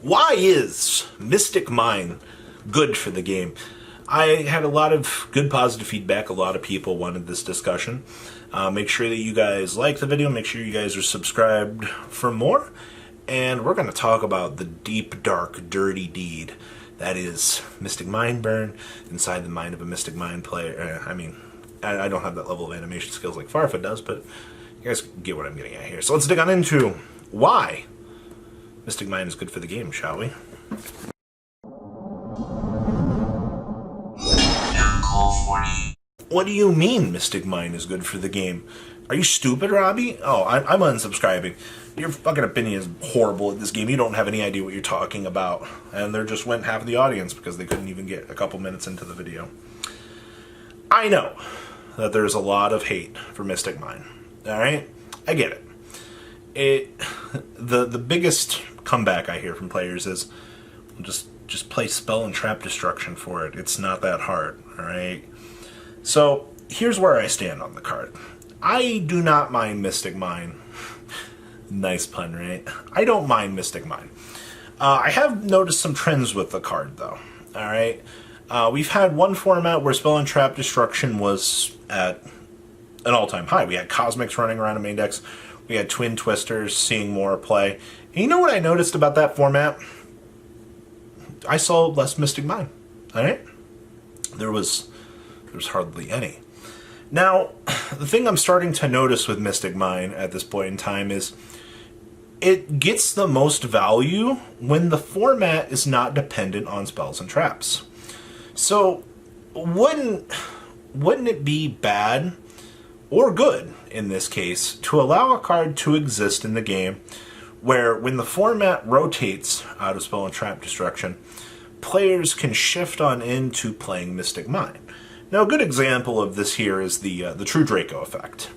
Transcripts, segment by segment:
Why is Mystic Mine good for the game? I had a lot of good positive feedback. A lot of people wanted this discussion. Make sure that you guys like the video. Make sure you guys are subscribed for more. And we're going to talk about the deep, dark, dirty deed that is Mystic Mine burn inside the mind of a Mystic Mine player. I don't have that level of animation skills like Farfa does, but you guys get what I'm getting at here. So let's dig on into why Mystic Mine is good for the game, shall we? What do you mean Mystic Mine is good for the game? Are you stupid, Robbie? Oh, I'm unsubscribing. Your fucking opinion is horrible at this game. You don't have any idea what you're talking about. And there just went half of the audience because they couldn't even get a couple minutes into the video. I know that there's a lot of hate for Mystic Mine. Alright? I get it. The biggest comeback I hear from players is just play Spell and Trap Destruction for it. It's not that hard. Alright? So, here's where I stand on the card. I do not mind Mystic Mine. Nice pun, right? I don't mind Mystic Mine. I have noticed some trends with the card, though. Alright? We've had one format where Spell and Trap Destruction was at an all-time high. We had Cosmics running around in main decks. We had Twin Twisters seeing more play. And you know what I noticed about that format? I saw less Mystic Mine. Alright? There's hardly any. Now, the thing I'm starting to notice with Mystic Mine at this point in time is it gets the most value when the format is not dependent on spells and traps. So, wouldn't it be bad or good in this case to allow a card to exist in the game where when the format rotates out of Spell and Trap Destruction, players can shift on into playing Mystic Mine? Now, a good example of this here is the True Draco effect.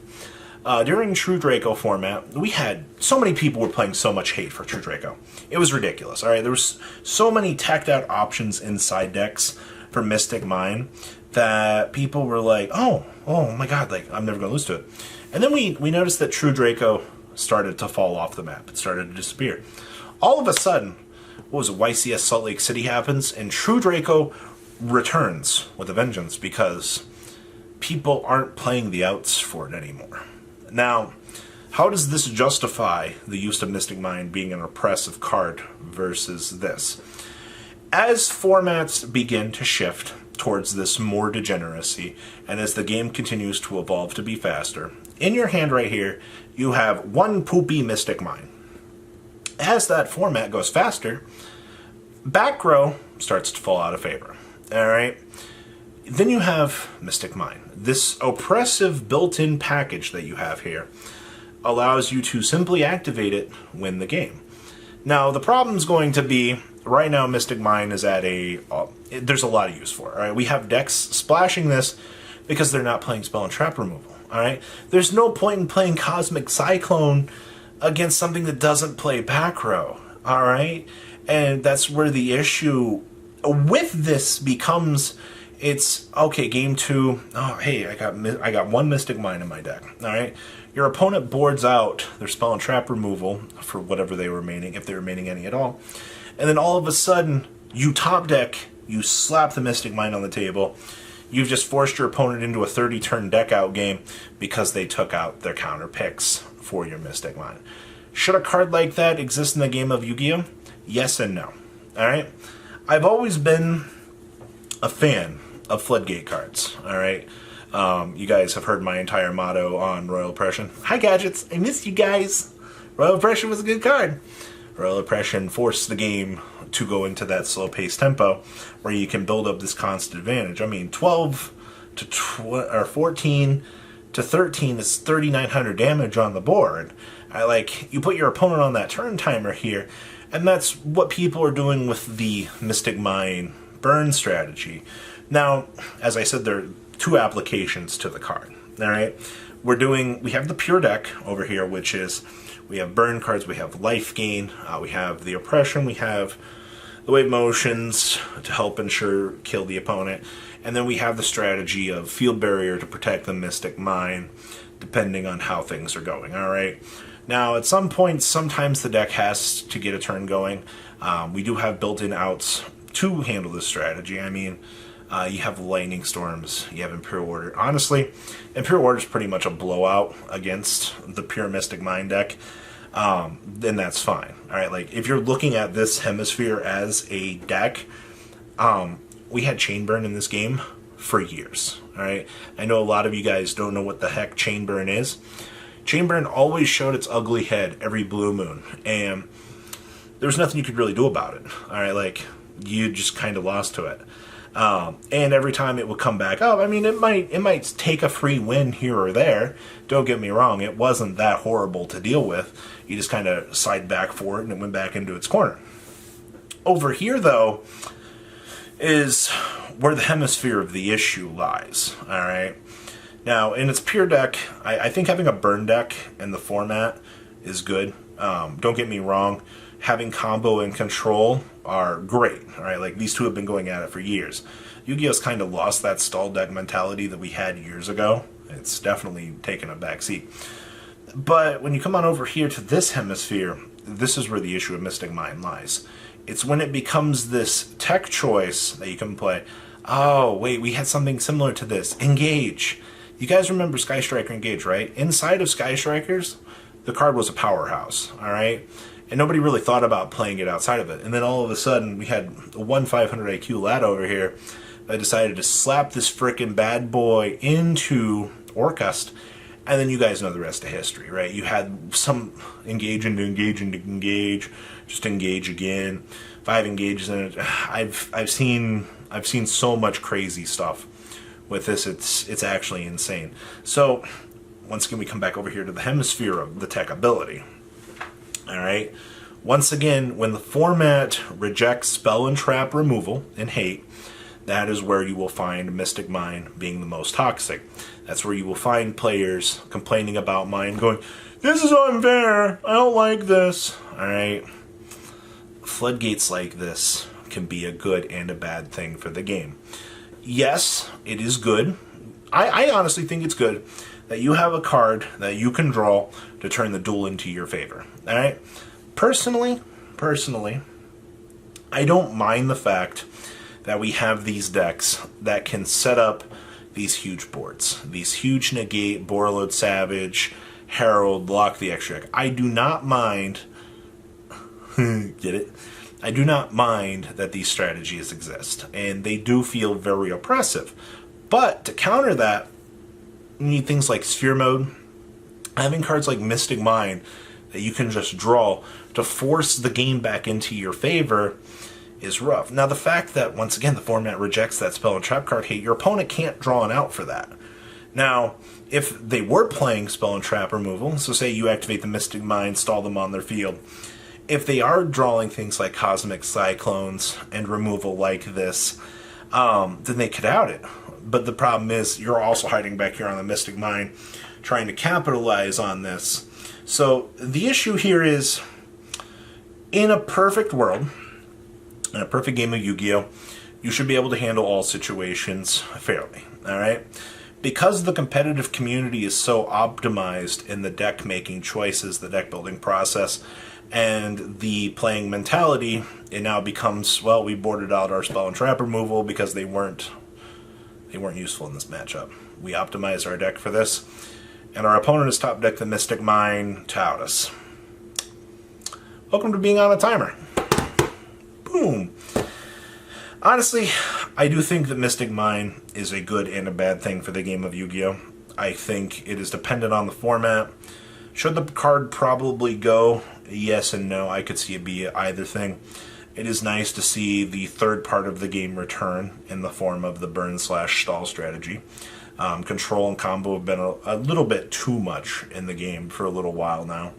During True Draco format, we had so many people were playing so much hate for True Draco. It was ridiculous. All right, there was so many teched out options inside decks for Mystic Mine that people were like, oh my god, like I'm never gonna lose to it. And then we noticed that True Draco started to fall off the map. It started to disappear. All of a sudden, what was it, YCS Salt Lake City happens, and True Draco returns with a vengeance because people aren't playing the outs for it anymore. Now, how does this justify the use of Mystic Mine being an oppressive card versus this? As formats begin to shift towards this more degeneracy, and as the game continues to evolve to be faster, in your hand right here, you have one poopy Mystic Mine. As that format goes faster, back row starts to fall out of favor. Alright? Then you have Mystic Mine. This oppressive built-in package that you have here allows you to simply activate it, win the game. Now, the problem's going to be, right now Mystic Mine is at there's a lot of use for it. Alright? We have decks splashing this because they're not playing Spell and Trap removal. Alright? There's no point in playing Cosmic Cyclone against something that doesn't play back row. Alright? And that's where the issue with this becomes, it's okay, game 2, oh hey, I got one Mystic Mine in my deck. Alright? Your opponent boards out their Spell and Trap removal for whatever they were remaining, if they were remaining any at all. And then all of a sudden, you top deck, you slap the Mystic Mine on the table. You've just forced your opponent into a 30-turn deck out game because they took out their counter picks for your Mystic Mine. Should a card like that exist in the game of Yu-Gi-Oh? Yes and no. Alright? I've always been a fan of Floodgate cards, alright? You guys have heard my entire motto on Royal Oppression. Hi Gadgets, I missed you guys! Royal Oppression was a good card. Royal Oppression forced the game to go into that slow-paced tempo where you can build up this constant advantage. I mean, 12 to 14 to 13 is 3,900 damage on the board. You put your opponent on that turn timer here, and that's what people are doing with the Mystic Mine burn strategy. Now, as I said, there are two applications to the card. Alright? We have the pure deck over here, which is, we have burn cards, we have life gain, we have the oppression, we have the wave motions to help ensure kill the opponent, and then we have the strategy of field barrier to protect the Mystic Mine, depending on how things are going. Alright? Now, at some point, sometimes the deck has to get a turn going. We do have built-in outs to handle this strategy. I mean, you have Lightning Storms, you have Imperial Order. Honestly, Imperial Order is pretty much a blowout against the pure Mystic Mind deck. Then that's fine. Alright, like, if you're looking at this Hemisphere as a deck, we had Chainburn in this game for years. Alright, I know a lot of you guys don't know what the heck Chainburn is. Chainburn always showed its ugly head every blue moon, and there was nothing you could really do about it. Alright, like, you just kind of lost to it. And every time it would come back up, I mean, it might take a free win here or there. Don't get me wrong, it wasn't that horrible to deal with. You just kind of slide back for it and it went back into its corner. Over here, though, is where the hemisphere of the issue lies. Alright? Now, in its pure deck, I think having a burn deck in the format is good. Don't get me wrong, having combo and control are great. Alright, like, these two have been going at it for years. Yu-Gi-Oh's kind of lost that stall deck mentality that we had years ago. It's definitely taken a back seat. But when you come on over here to this hemisphere, this is where the issue of Mystic Mind lies. It's when it becomes this tech choice that you can play. Oh, wait, we had something similar to this. Engage. You guys remember Sky Striker Engage, right? Inside of Sky Strikers, the card was a powerhouse, alright? And nobody really thought about playing it outside of it. And then all of a sudden, we had a 1/500 IQ lad over here that decided to slap this frickin' bad boy into Orcust. And then you guys know the rest of history, right? You had some engage, just engage again. 5 engages in it. I've seen so much crazy stuff with this. It's actually insane. So once again, we come back over here to the hemisphere of the tech ability. Alright, once again, when the format rejects spell and trap removal and hate, that is where you will find Mystic Mind being the most toxic. That's where you will find players complaining about Mind, going, this is unfair, I don't like this. Alright, floodgates like this can be a good and a bad thing for the game. Yes, it is good. I honestly think it's good that you have a card that you can draw to turn the duel into your favor. Alright? Personally, I don't mind the fact that we have these decks that can set up these huge boards. These huge negate, Borreload Savage, Herald, block the extra deck. I do not mind get it? I do not mind that these strategies exist. And they do feel very oppressive. But to counter that, you need things like Sphere Mode, having cards like Mystic Mind that you can just draw to force the game back into your favor is rough. Now, the fact that, once again, the format rejects that spell and trap card hate, your opponent can't draw an out for that. Now, if they were playing spell and trap removal, so say you activate the Mystic Mind, stall them on their field, if they are drawing things like Cosmic Cyclones and removal like this, then they could out it. But the problem is, you're also hiding back here on the Mystic Mind, trying to capitalize on this. So, the issue here is, in a perfect world, in a perfect game of Yu-Gi-Oh!, you should be able to handle all situations fairly, alright? Because the competitive community is so optimized in the deck-making choices, the deck-building process, and the playing mentality, it now becomes, well, we boarded out our spell and trap removal because they weren't useful in this matchup. We optimized our deck for this, and our opponent has top decked the Mystic Mind to out us. Welcome to being on a timer. Boom. Honestly, I do think that Mystic Mind is a good and a bad thing for the game of Yu-Gi-Oh! I think it is dependent on the format. Should the card probably go? Yes and no. I could see it be either thing. It is nice to see the third part of the game return in the form of the burn/stall strategy. Control and combo have been a little bit too much in the game for a little while now.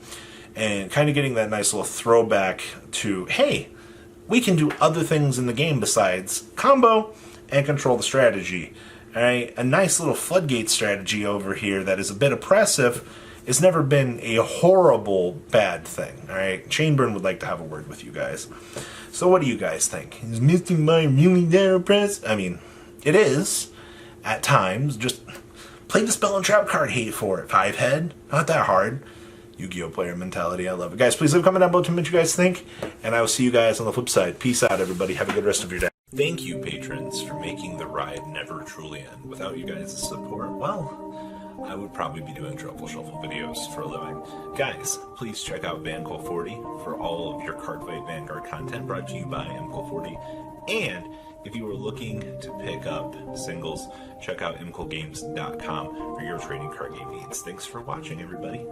And kind of getting that nice little throwback to, hey, we can do other things in the game besides combo and control the strategy. Alright, a nice little floodgate strategy over here that is a bit oppressive has never been a horrible bad thing. Alright, Chainburn would like to have a word with you guys. So what do you guys think? Is Mystic Mind really that oppressive? I mean, it is at times. Just play the spell and trap card hate for it. 5 head, not that hard. Yu-Gi-Oh player mentality. I love it. Guys, please leave a comment down below to me what you guys think, and I will see you guys on the flip side. Peace out, everybody. Have a good rest of your day. Thank you, patrons, for making the ride never truly end. Without you guys' support, well, I would probably be doing Truffle Shuffle videos for a living. Guys, please check out VanCole40 for all of your Cardfight Vanguard content brought to you by MCole40. And if you are looking to pick up singles, check out mcolegames.com for your trading card game needs. Thanks for watching, everybody.